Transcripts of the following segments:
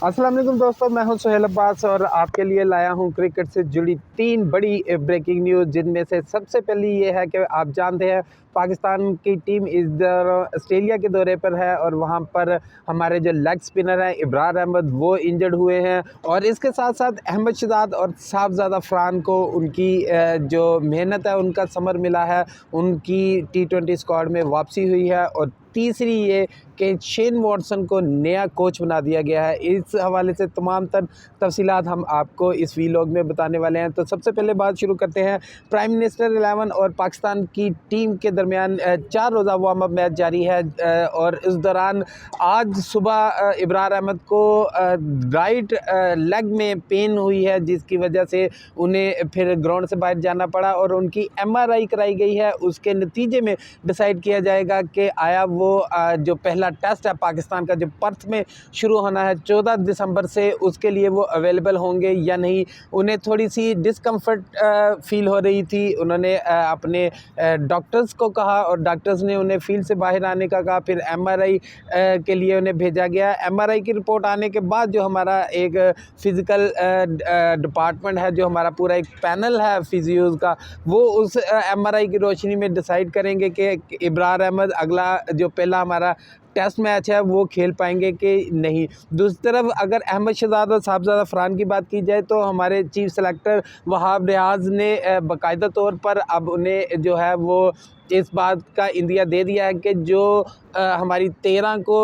अस्सलाम वालेकुम दोस्तों, मैं हूं सुहेल अब्बास और आपके लिए लाया हूं क्रिकेट से जुड़ी 3 बड़ी ब्रेकिंग न्यूज़, जिनमें से सबसे पहली ये है कि आप जानते हैं पाकिस्तान की टीम इधर ऑस्ट्रेलिया के दौरे पर है और वहां पर हमारे जो लेग स्पिनर हैं इब्रार अहमद वो इंजर्ड हुए हैं। और इसके साथ साथ अहमद शहजाद और साहबजादा फरहान को उनकी जो मेहनत है उनका समर मिला है, उनकी T20 स्क्वाड में वापसी हुई है। और तीसरी ये कि शेन वॉटसन को नया कोच बना दिया गया है। इस हवाले से तमाम तर तफसीलात हम आपको इस वीलॉग में बताने वाले हैं। तो सबसे पहले बात शुरू करते हैं। प्राइम मिनिस्टर 11 और पाकिस्तान की टीम के दरमियान 4 रोज़ा वार्म अप मैच जारी है और इस दौरान आज सुबह इब्रार अहमद को राइट लेग में पेन हुई है, जिसकी वजह से उन्हें फिर ग्राउंड से बाहर जाना पड़ा और उनकी MRI कराई गई है। उसके नतीजे में डिसाइड किया जाएगा कि आया वो जो पहला टेस्ट है पाकिस्तान का जो पर्थ में शुरू होना है 14 दिसंबर से, उसके लिए वो अवेलेबल होंगे या नहीं। उन्हें थोड़ी सी डिस्कम्फर्ट फील हो रही थी। उन्होंने अपने डॉक्टर्स को कहा और डॉक्टर्स ने उन्हें फील्ड से बाहर आने का कहा। फिर MRI के लिए उन्हें भेजा गया। MRI की रिपोर्ट आने के बाद जो हमारा एक फ़िज़िकल डिपार्टमेंट है, जो हमारा पूरा एक पैनल है फिजियोज़ का, वो उस MRI की रोशनी में डिसाइड करेंगे कि इब्रार अहमद अगला जो पहला हमारा टेस्ट मैच है वो खेल पाएंगे कि नहीं। दूसरी तरफ अगर अहमद शहजाद और साहबजादा फरहान की बात की जाए तो हमारे चीफ सेलेक्टर वहाब रियाज ने बाकायदा तौर पर अब उन्हें जो है वो इस बात का इंदिया दे दिया है कि जो हमारी 13 को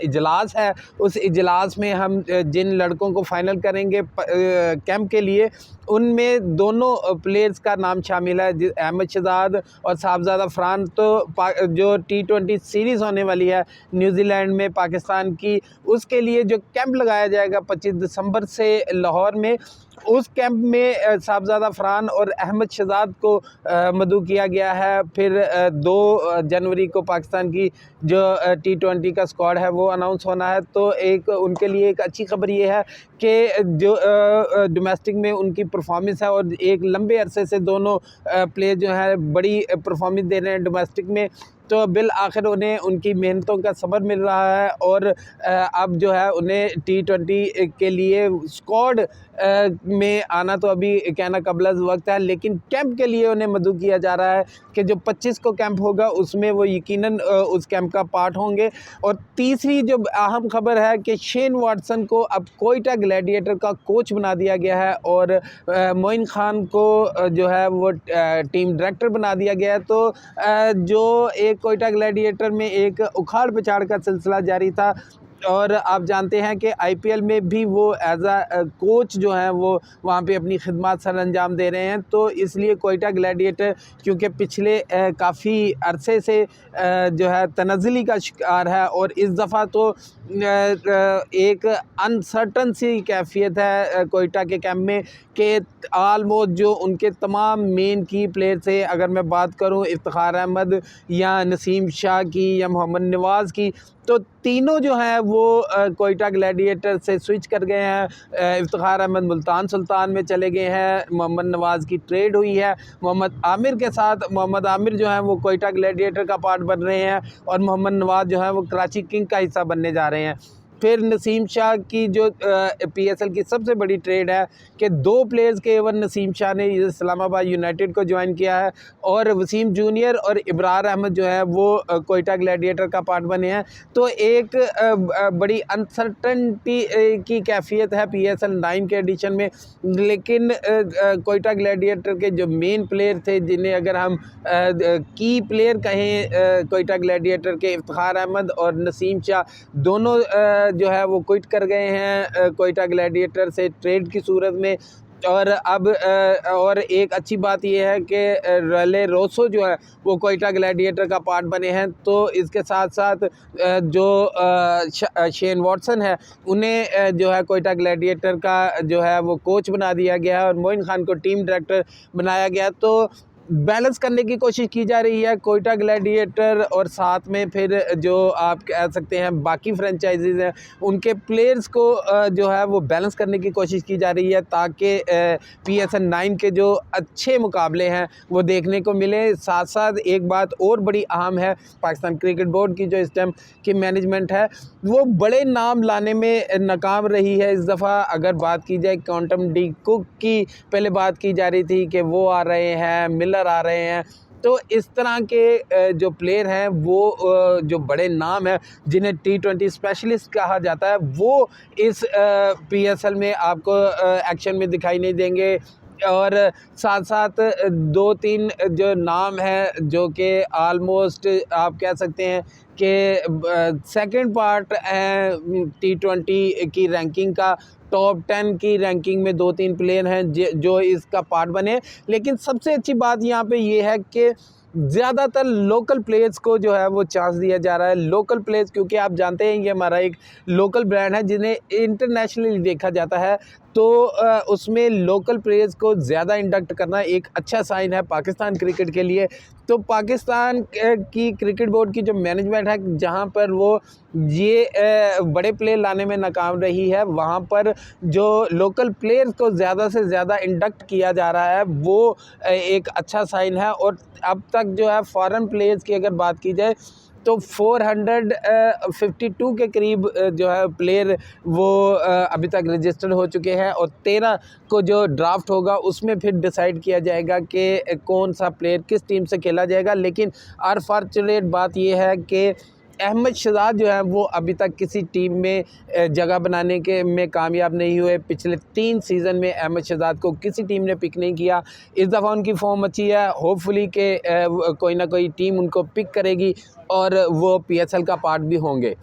इजलास है, उस इजलास में हम जिन लड़कों को फ़ाइनल करेंगे कैंप के लिए, उनमें दोनों प्लेयर्स का नाम शामिल है। अहमद शहजाद और साहबजादा फरहान तो जो T20 सीरीज़ होने वाली है न्यूजीलैंड में पाकिस्तान की, उसके लिए जो कैंप लगाया जाएगा 25 दिसंबर से लाहौर में, उस कैंप में साहबजादा फरहान और अहमद शहजाद को मदऊ किया गया है। फिर 2 जनवरी को पाकिस्तान की जो T20 का स्क्वाड है वो अनाउंस होना है। तो एक उनके लिए एक अच्छी खबर ये है कि जो डोमेस्टिक में उनकी परफॉर्मेंस है और एक लंबे अरसे से दोनों प्लेयर जो है बड़ी परफॉर्मेंस दे रहे हैं डोमेस्टिक में, तो बिल आखिर उन्हें उनकी मेहनतों का सबर मिल रहा है और अब जो है उन्हें T20 के लिए स्क्वाड में आना तो अभी कहना कबल वक्त है, लेकिन कैंप के लिए उन्हें मदऊ किया जा रहा है कि जो 25 को कैंप होगा उसमें वो यकीनन उस कैंप का पार्ट होंगे। और तीसरी जो अहम खबर है कि शेन वॉटसन को अब कोयटा ग्लैडिएटर का कोच बना दिया गया है और मोइन खान को जो है वो टीम डायरेक्टर बना दिया गया है। तो जो एक कोयटा ग्लैडिएटर में एक उखाड़ पिछाड़ का सिलसिला जारी था और आप जानते हैं कि IPL में भी वो एज अ कोच जो हैं वो वहाँ पे अपनी खिदमत सर अंजाम दे रहे हैं। तो इसलिए कोयटा ग्लैडिएटर क्योंकि पिछले काफ़ी अरसे से जो है तनज़्ज़ुली का शिकार है और इस दफ़ा तो एक अनसर्टन सी कैफियत है कोयटा के कैंप में कि आलमोस्ट जो उनके तमाम मेन की प्लेयर थे, अगर मैं बात करूं इफ्तिखार अहमद या नसीम शाह की या मोहम्मद नवाज़ की, तो तीनों जो हैं वो कोयटा ग्लैडिएटर से स्विच कर गए हैं। इफ्तिखार अहमद मुल्तान सुल्तान में चले गए हैं, मोहम्मद नवाज़ की ट्रेड हुई है मोहम्मद आमिर के साथ। मोहम्मद आमिर जो है वो कोयटा ग्लैडिएटर का पार्ट बन रहे हैं और मोहम्मद नवाज़ जो है वो कराची किंग का हिस्सा बनने जा रहे हैं। फिर नसीम शाह की जो PSL की सबसे बड़ी ट्रेड है कि 2 प्लेयर्स के एवं नसीम शाह ने इस्लामाबाद यूनाइटेड को ज्वाइन किया है और वसीम जूनियर और इब्रार अहमद जो है वो कोयटा ग्लैडिएटर का पार्ट बने हैं। तो एक बड़ी अनसर्टनटी की कैफियत है PSL 9 के एडिशन में, लेकिन कोयटा ग्लैडिएटर के जो मेन प्लेयर थे, जिन्हें अगर हम की प्लेयर कहें कोयटा ग्लैडिएटर के, इफ्तिखार अहमद और नसीम शाह दोनों जो है वो क्विट कर गए हैं कोयटा ग्लैडिएटर से ट्रेड की सूरत में। और अब और एक अच्छी बात यह है कि रले रोसो जो है वो कोयटा ग्लैडिएटर का पार्ट बने हैं। तो इसके साथ साथ जो शेन वॉटसन है उन्हें जो है कोयटा ग्लैडिएटर का जो है वो कोच बना दिया गया है और मोइन खान को टीम डायरेक्टर बनाया गया। तो बैलेंस करने की कोशिश की जा रही है। कोयटा ग्लैडिएटर और साथ में फिर जो आप कह सकते हैं बाकी फ्रेंचाइजीज़ हैं उनके प्लेयर्स को जो है वो बैलेंस करने की कोशिश की जा रही है ताकि PSL 9 के जो अच्छे मुकाबले हैं वो देखने को मिले। साथ साथ एक बात और बड़ी अहम है, पाकिस्तान क्रिकेट बोर्ड की जो इस टाइम की मैनेजमेंट है वो बड़े नाम लाने में नाकाम रही है। इस दफ़ा अगर बात की जाए क्वांटम डी कुक की, पहले बात की जा रही थी कि वो आ रहे हैं, मिलर आ रहे हैं, तो इस तरह के जो प्लेयर हैं वो जो बड़े नाम हैं जिन्हें T20 स्पेशलिस्ट कहा जाता है वो इस PSL में आपको एक्शन में दिखाई नहीं देंगे। और साथ साथ 2-3 जो नाम हैं जो कि आलमोस्ट आप कह सकते हैं कि सेकंड पार्ट हैं T20 की रैंकिंग का, टॉप 10 की रैंकिंग में 2-3 प्लेयर हैं जो इसका पार्ट बने। लेकिन सबसे अच्छी बात यहाँ पे ये है कि ज़्यादातर लोकल प्लेयर्स को जो है वो चांस दिया जा रहा है। लोकल प्लेयर्स, क्योंकि आप जानते हैं ये हमारा एक लोकल ब्रांड है जिन्हें इंटरनेशनली देखा जाता है, तो उसमें लोकल प्लेयर्स को ज़्यादा इंडक्ट करना एक अच्छा साइन है पाकिस्तान क्रिकेट के लिए। तो पाकिस्तान की क्रिकेट बोर्ड की जो मैनेजमेंट है जहां पर वो ये बड़े प्लेयर लाने में नाकाम रही है, वहां पर जो लोकल प्लेयर्स को ज़्यादा से ज़्यादा इंडक्ट किया जा रहा है वो एक अच्छा साइन है। और अब तक जो है फॉरेन प्लेयर्स की अगर बात की जाए तो 452 के करीब जो है प्लेयर वो अभी तक रजिस्टर्ड हो चुके हैं और 13 को जो ड्राफ्ट होगा उसमें फिर डिसाइड किया जाएगा कि कौन सा प्लेयर किस टीम से खेला जाएगा। लेकिन अनफॉर्चुनेट बात यह है कि अहमद शहजाद जो है वो अभी तक किसी टीम में जगह बनाने के में कामयाब नहीं हुए। पिछले 3 सीज़न में अहमद शहजाद को किसी टीम ने पिक नहीं किया। इस दफ़ा उनकी फॉर्म अच्छी है, होपफुली कि कोई ना कोई टीम उनको पिक करेगी और वो PSL का पार्ट भी होंगे।